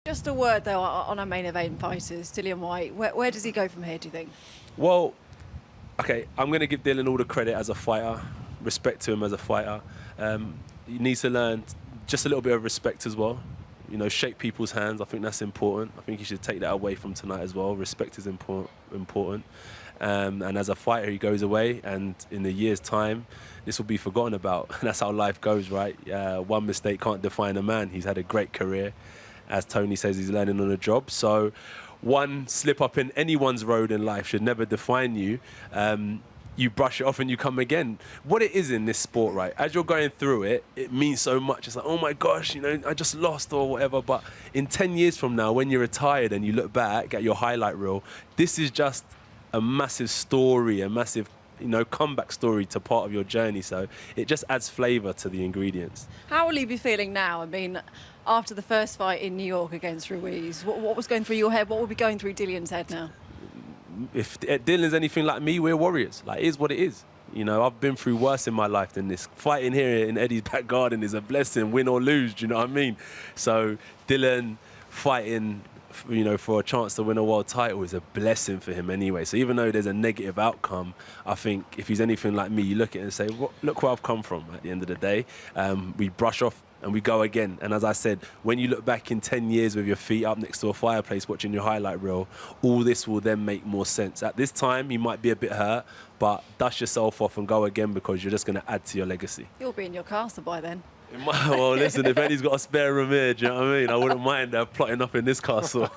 Just a word, though, on our main event fighters, Dillian Whyte. Where does he go from here, do you think? Well, okay, I'm going to give Dillian all the credit as a fighter, respect to him as a fighter. He needs to learn just a little bit of respect as well. You know, shake people's hands. I think that's important. I think he should take that away from tonight as well. Respect is important. And as a fighter, he goes away, and in a year's time, this will be forgotten about. And that's how life goes, right? One mistake can't define a man. He's had a great career. As Tony says, he's learning on the job. So one slip up in anyone's road in life should never define you. You brush it off and you come again. What it is in this sport, right? As you're going through it, it means so much. It's like, oh my gosh, you know, I just lost or whatever. But in 10 years from now, when you're retired and you look back at your highlight reel, this is just a massive story, a massive, you know, comeback story to part of your journey. So it just adds flavour to the ingredients. How will you be feeling now? I mean, after the first fight in New York against Ruiz, what was going through your head? What will be going through Dillian's head now? If Dillian's anything like me, we're warriors. Like, it is what it is. You know, I've been through worse in my life than this. Fighting here in Eddie's back garden is a blessing, win or lose, do you know what I mean? So Dillian fighting, you know, for a chance to win a world title is a blessing for him anyway. So even though there's a negative outcome, I think if he's anything like me, you look at it and say, look where I've come from at the end of the day. We brush off and we go again. And as I said, when you look back in 10 years with your feet up next to a fireplace watching your highlight reel, all this will then make more sense. At this time, you might be a bit hurt, but dust yourself off and go again, because you're just going to add to your legacy. You'll be in your castle by then. Well, listen, if Eddie's got a spare room here, do you know what I mean? I wouldn't mind plotting up in this castle.